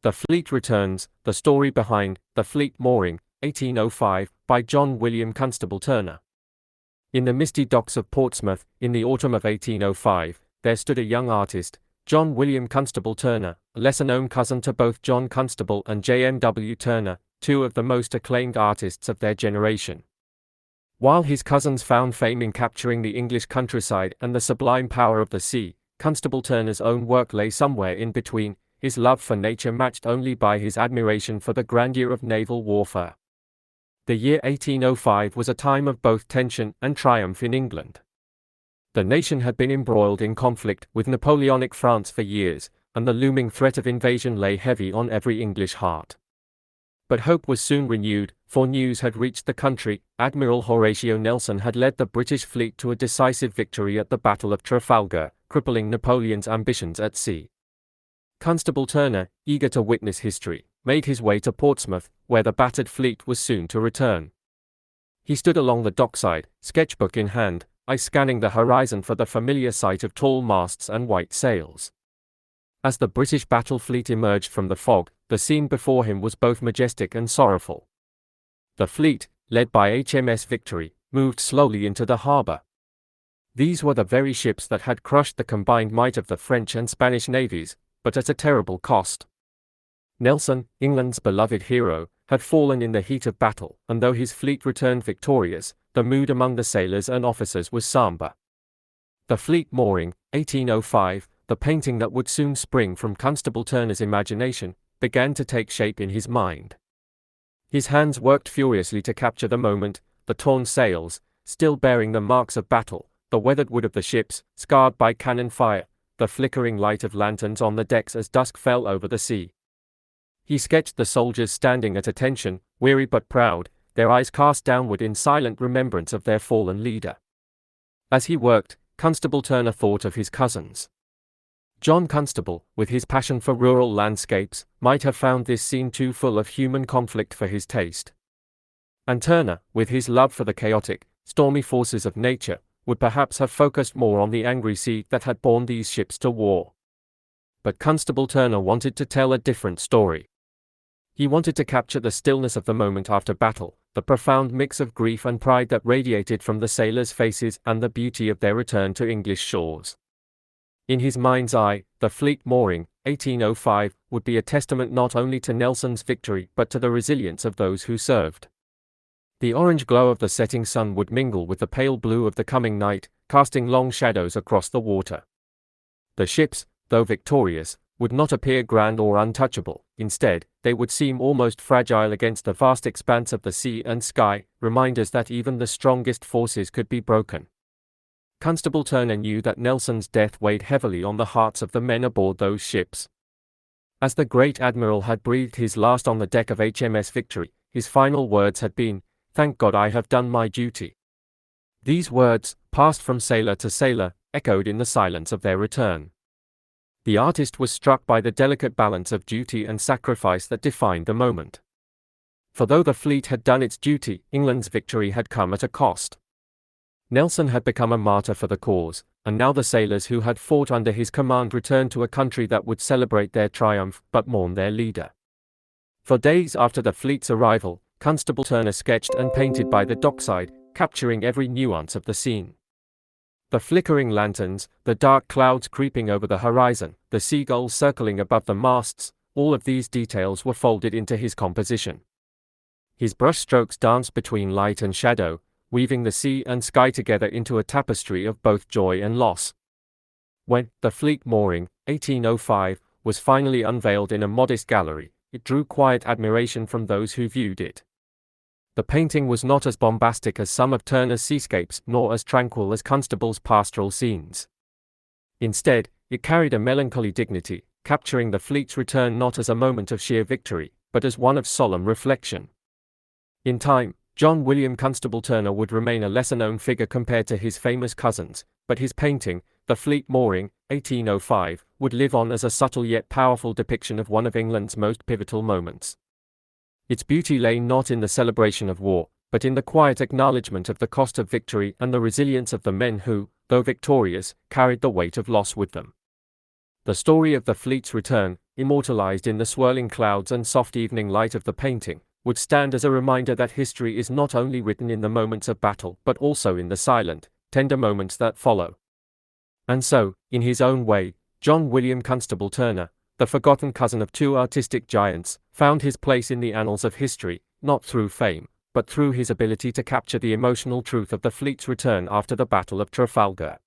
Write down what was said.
The Fleet Returns, The Story Behind The Fleet Mooring, 1805, by John William Constable-Turner. In the misty docks of Portsmouth, in the autumn of 1805, there stood a young artist, John William Constable-Turner, a lesser-known cousin to both John Constable and J.M.W. Turner, two of the most acclaimed artists of their generation. While his cousins found fame in capturing the English countryside and the sublime power of the sea, Constable-Turner's own work lay somewhere in between, his love for nature matched only by his admiration for the grandeur of naval warfare. The year 1805 was a time of both tension and triumph in England. The nation had been embroiled in conflict with Napoleonic France for years, and the looming threat of invasion lay heavy on every English heart. But hope was soon renewed, for news had reached the country. Admiral Horatio Nelson had led the British fleet to a decisive victory at the Battle of Trafalgar, crippling Napoleon's ambitions at sea. Constable-Turner, eager to witness history, made his way to Portsmouth, where the battered fleet was soon to return. He stood along the dockside, sketchbook in hand, eyes scanning the horizon for the familiar sight of tall masts and white sails. As the British battle fleet emerged from the fog, the scene before him was both majestic and sorrowful. The fleet, led by HMS Victory, moved slowly into the harbour. These were the very ships that had crushed the combined might of the French and Spanish navies, but at a terrible cost. Nelson, England's beloved hero, had fallen in the heat of battle, and though his fleet returned victorious, the mood among the sailors and officers was sombre. The Fleet Mooring, 1805, the painting that would soon spring from Constable-Turner's imagination, began to take shape in his mind. His hands worked furiously to capture the moment, the torn sails, still bearing the marks of battle, the weathered wood of the ships, scarred by cannon fire, the flickering light of lanterns on the decks as dusk fell over the sea. He sketched the soldiers standing at attention, weary but proud, their eyes cast downward in silent remembrance of their fallen leader. As he worked, Constable-Turner thought of his cousins. John Constable, with his passion for rural landscapes, might have found this scene too full of human conflict for his taste. And Turner, with his love for the chaotic, stormy forces of nature, would perhaps have focused more on the angry sea that had borne these ships to war. But Constable-Turner wanted to tell a different story. He wanted to capture the stillness of the moment after battle, the profound mix of grief and pride that radiated from the sailors' faces and the beauty of their return to English shores. In his mind's eye, the Fleet Mooring, 1805, would be a testament not only to Nelson's victory but to the resilience of those who served. The orange glow of the setting sun would mingle with the pale blue of the coming night, casting long shadows across the water. The ships, though victorious, would not appear grand or untouchable. Instead, they would seem almost fragile against the vast expanse of the sea and sky, reminders that even the strongest forces could be broken. Constable-Turner knew that Nelson's death weighed heavily on the hearts of the men aboard those ships. As the great admiral had breathed his last on the deck of HMS Victory, his final words had been, "Thank God I have done my duty." These words, passed from sailor to sailor, echoed in the silence of their return. The artist was struck by the delicate balance of duty and sacrifice that defined the moment. For though the fleet had done its duty, England's victory had come at a cost. Nelson had become a martyr for the cause, and now the sailors who had fought under his command returned to a country that would celebrate their triumph but mourn their leader. For days after the fleet's arrival, Constable-Turner sketched and painted by the dockside, capturing every nuance of the scene. The flickering lanterns, the dark clouds creeping over the horizon, the seagulls circling above the masts, all of these details were folded into his composition. His brushstrokes danced between light and shadow, weaving the sea and sky together into a tapestry of both joy and loss. When The Fleet Mooring, 1805, was finally unveiled in a modest gallery, it drew quiet admiration from those who viewed it. The painting was not as bombastic as some of Turner's seascapes, nor as tranquil as Constable's pastoral scenes. Instead, it carried a melancholy dignity, capturing the fleet's return not as a moment of sheer victory, but as one of solemn reflection. In time, John William Constable-Turner would remain a lesser-known figure compared to his famous cousins, but his painting, The Fleet Mooring, 1805, would live on as a subtle yet powerful depiction of one of England's most pivotal moments. Its beauty lay not in the celebration of war, but in the quiet acknowledgement of the cost of victory and the resilience of the men who, though victorious, carried the weight of loss with them. The story of the fleet's return, immortalized in the swirling clouds and soft evening light of the painting, would stand as a reminder that history is not only written in the moments of battle but also in the silent, tender moments that follow. And so, in his own way, John William Constable-Turner, the forgotten cousin of two artistic giants, found his place in the annals of history, not through fame, but through his ability to capture the emotional truth of the fleet's return after the Battle of Trafalgar.